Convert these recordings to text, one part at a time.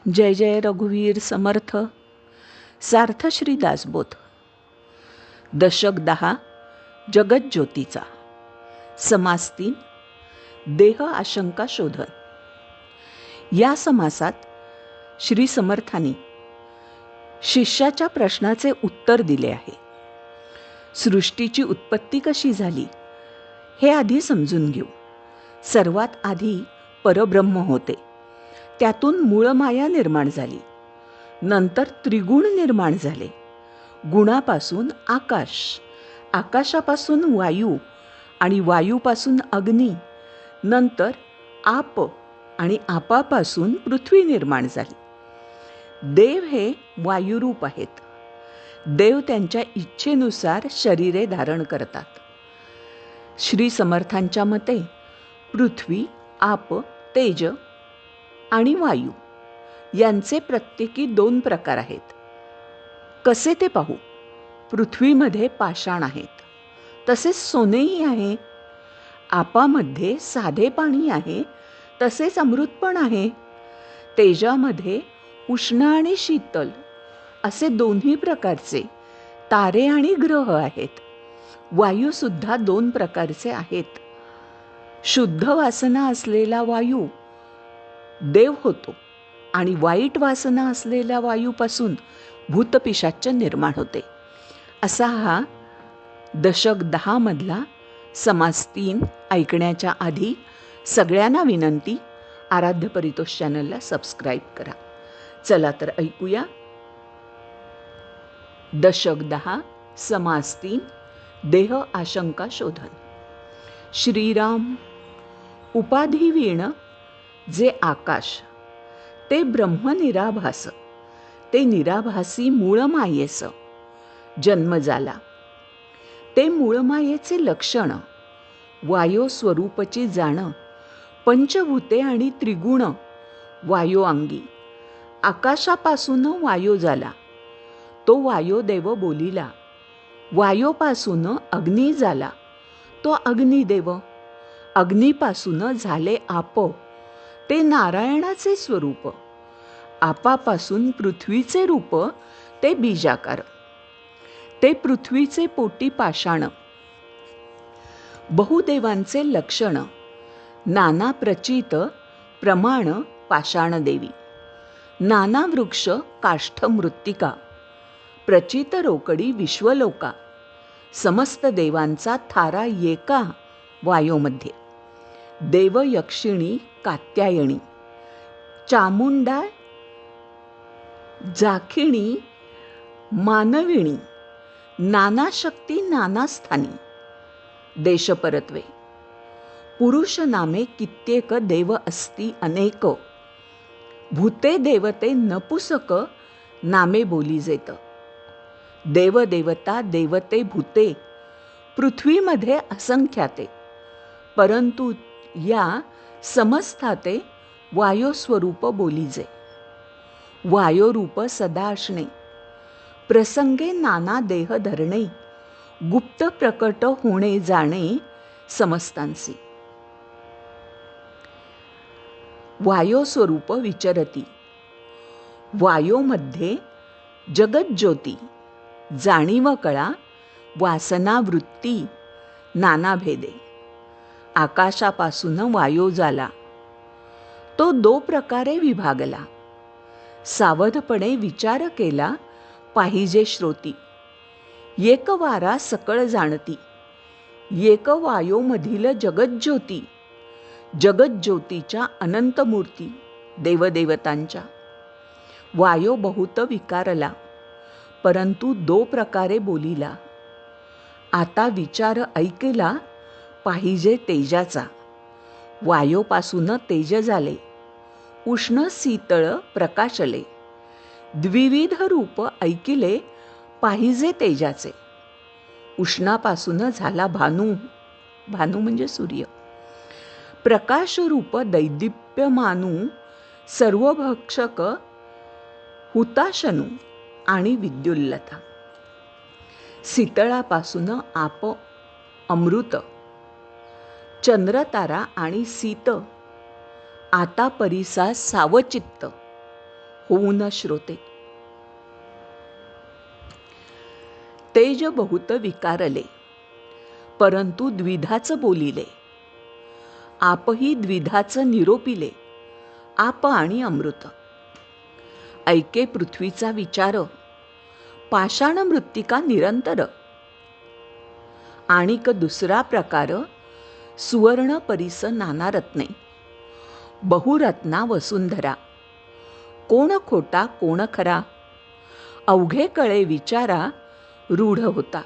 जय जय रघुवीर समर्थ. सार्थ श्री दासबोध. दशक 10. जगज्योतीचा. समास 3. देह आशंका शोधन. या समासात श्री समर्थांनी शिष्याच्या प्रश्नाचे उत्तर दिले आहे. सृष्टीची उत्पत्ती कशी झाली हे आधी समजून घेऊ. सर्वात आधी परब्रह्म होते. त्यातून मूळमाया निर्माण झाली. नंतर त्रिगुण निर्माण झाले. गुणापासून आकाश, आकाशापासून वायू आणि वायूपासून अग्नी, नंतर आप आणि आपापासून पृथ्वी निर्माण झाली. देव हे वायुरूप आहेत. देव त्यांच्या इच्छेनुसार शरीरे धारण करतात. श्री समर्थांच्या मते पृथ्वी, आप, तेज आणि वायू यांचे प्रत्येकी 2 प्रकार आहेत. कसे ते पाहू. पृथ्वीमध्ये पाषाण आहेत, तसेच सोनेही आहे. आपामध्ये साधे पाणी आहे, तसेच अमृत पण आहे. तेजामध्ये उष्ण आणि शीतल असे 2 प्रकारचे तारे आणि ग्रह आहेत. वायूसुद्धा 2 प्रकारचे आहेत. शुद्ध वासना असलेला वायू देव होतो आणि वाईट वासना असलेल्या वायूपासून भूतपिशाच निर्माण होते. असा हा दशक 10 मधला समास 3 ऐकण्याच्या आधी सगळ्यांना विनंती, आराध्य परितोष चॅनलला सबस्क्राईब करा. चला तर ऐकूया. दशक 10 समास 3 देह आशंका शोधन. श्रीराम. उपाधिवीण जे आकाश ते ब्रह्म निराभास, ते निराभासी मूळमायेस जन्म झाला. ते मूळमायेचे लक्षण वायो स्वरूपची जाण, पंचभूते आणि त्रिगुण वायो अंगी. आकाशापासून वायो झाला, तो वायोदेव बोलिला. वायोपासून अग्नी झाला, तो अग्निदेव. अग्नीपासून झाले आप, ते नारायणाचे स्वरूप. आपापासून पृथ्वीचे रूप, ते बीजाकार. ते पृथ्वीचे पोटी पाषाण. बहुदेवांचे लक्षण नाना प्रचित प्रमाण पाषाण देवी. नाना वृक्ष काष्ठ मृत्तिका, प्रचित रोकडी विश्वलोका. समस्त देवांचा थारा एका वायोमध्ये. देव यक्षिणी कात्यायणी, चामुंडा जाखिणी मानविणी. नाना शक्ती नाना स्थानी. देशपरत्वे पुरुष नामे कित्येक देव अस्ति अनेक. भूते देवते नपुसक नामे बोली जेत. देवदेवता देवते भूते पृथ्वीमध्ये असंख्याते. परंतु या समस्थाते वायोस्वरूप बोलीजे. वायोरूप सदा असणे, प्रसंगे नाना देह धरणे. गुप्त प्रकट होणे जाणे समस्तांसी. वायोस्वरूप विचरती. वायोमध्ये जगज्योती, जाणीव कळा, वासना वृत्ती नाना भेदे. आकाशापासून वायो झाला, तो 2 प्रकारे विभागला. सावधपणे विचार केला पाहिजे श्रोती. एक वारा सकळ जाणती, एक वायोमधील जगज्योती. जगज्योतीच्या अनंत मूर्ती देवदेवतांच्या. वायो बहुत विकारला, परंतु 2 प्रकारे बोलिला. आता विचार ऐकला पाहिजे तेजाचा. वायोपासून तेज झाले, उष्ण शीतळ प्रकाशले. द्विविध रूप ऐकिले पाहिजे तेजाचे. उष्णापासून झाला भानू, भानू म्हणजे सूर्य. प्रकाशरूप दैदिप्यमानू, सर्वभक्षक हुताशनू आणि विद्युल्लता. शीतळापासून आप अमृत. चंद्रतारा आणि सीत आता परिसा सावचित्त होऊन श्रोते. तेज बहुत विकारले, परंतु द्विधाच बोलिले. आपही द्विधाच निरोपिले, आप आणि अमृत. ऐके पृथ्वीचा विचार, पाषाण मृत्तिका निरंतर. आणिक दुसरा प्रकार, सुवर्ण परिस नाना रत्ने. बहुरत्ना वसुंधरा, कोण खोटा कोण खरा. अवघे कळे विचारा, रूढ होता.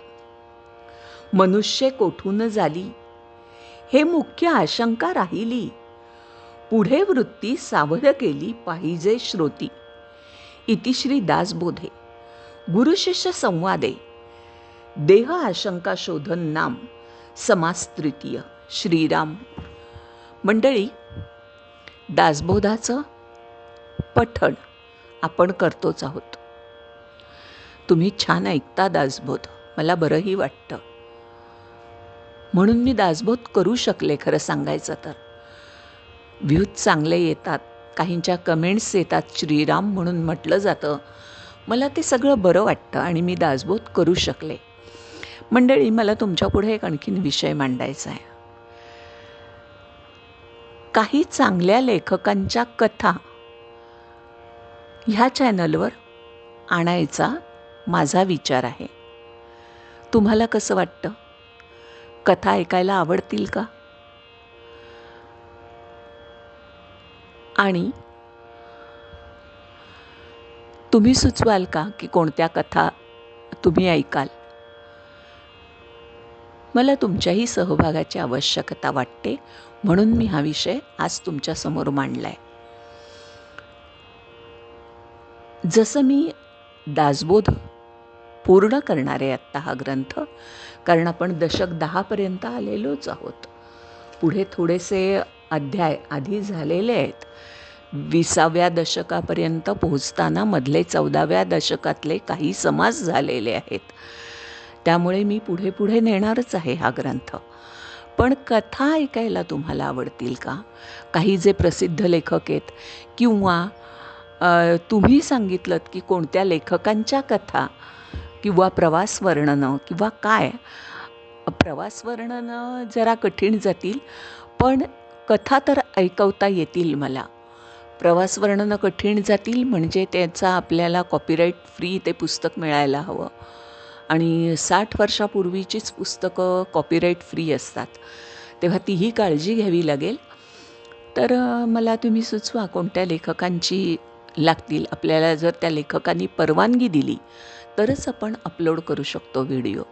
मनुष्य कोठून झाली, हे मुख्य आशंका राहिली. पुढे वृत्ती सावध केली पाहिजे श्रोती. इति श्री दासबोधे गुरुशिष्य संवादे देह आशंका शोधन नाम समास तृतीय. श्रीराम. मंडळी, दासबोधाचं पठण आपण करतोच आहोत. तुम्ही छान ऐकता दासबोध, मला बरंही वाटतं. म्हणून मी दासबोध करू शकले. खरं सांगायचं तर व्ह्यूज चांगले येतात, काहींच्या कमेंट्स येतात, श्रीराम म्हणून म्हटलं जातं. मला ते सगळं बरं वाटतं आणि मी दासबोध करू शकले. मंडळी, मला तुमच्यापुढे एक आणखीन विषय मांडायचा आहे. काही चांगल्या लेखकांच्या कथा ह्या चॅनलवर आणायचा माझा विचार आहे. तुम्हाला कसं वाटतं? कथा ऐकायला आवडतील का? आणि तुम्ही सुचवाल का की कोणत्या कथा तुम्ही ऐकाल? मला तुमच्याही सहभागाची आवश्यकता वाटते, म्हणून मी हा विषय आज तुमच्यासमोर मांडलाय. जसं मी दासबोध पूर्ण करणार आहे आत्ता हा ग्रंथ, कारण आपण दशक 10पर्यंत आलेलोच आहोत. पुढे थोडेसे अध्याय आधी झालेले आहेत. 20व्या दशकापर्यंत पोहोचताना मधले 14व्या दशकातले काही समास झालेले आहेत. त्यामुळे मी पुढे पुढे नेणारच आहे हा ग्रंथ. पण कथा ऐकायला तुम्हाला आवडतील का? काही जे प्रसिद्ध लेखक आहेत किंवा तुम्ही सांगितलंत की कोणत्या लेखकांच्या कथा किंवा प्रवास वर्णनं किंवा काय. प्रवास वर्णनं जरा कठीण जातील, पण कथा तर ऐकवता येतील मला. प्रवास वर्णनं कठीण जातील म्हणजे त्याचा आपल्याला कॉपीराईट फ्री ते पुस्तक मिळायला हवं. आणि 60 वर्षापूर्वीचीच पुस्तकं कॉपीराईट फ्री असतात, तेव्हा तीही काळजी घ्यावी लागेल. तर मला तुम्ही सुचवा कोणत्या लेखकांची लागतील. आपल्याला जर त्या लेखकांनी परवानगी दिली तरच आपण अपलोड करू शकतो व्हिडिओ.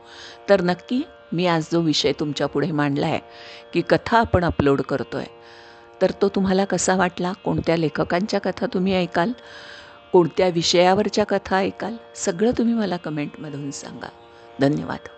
तर नक्की मी आज जो विषय तुमच्या पुढे मांडला आहे की कथा आपण अपलोड करतो आहे, तर तो तुम्हाला कसा वाटला? कोणत्या लेखकांच्या कथा तुम्ही ऐकाल? कोणत्या विषयावरच्या कथा ऐकाल? सगळं तुम्ही मला कमेंटमधून सांगा. धन्यवाद.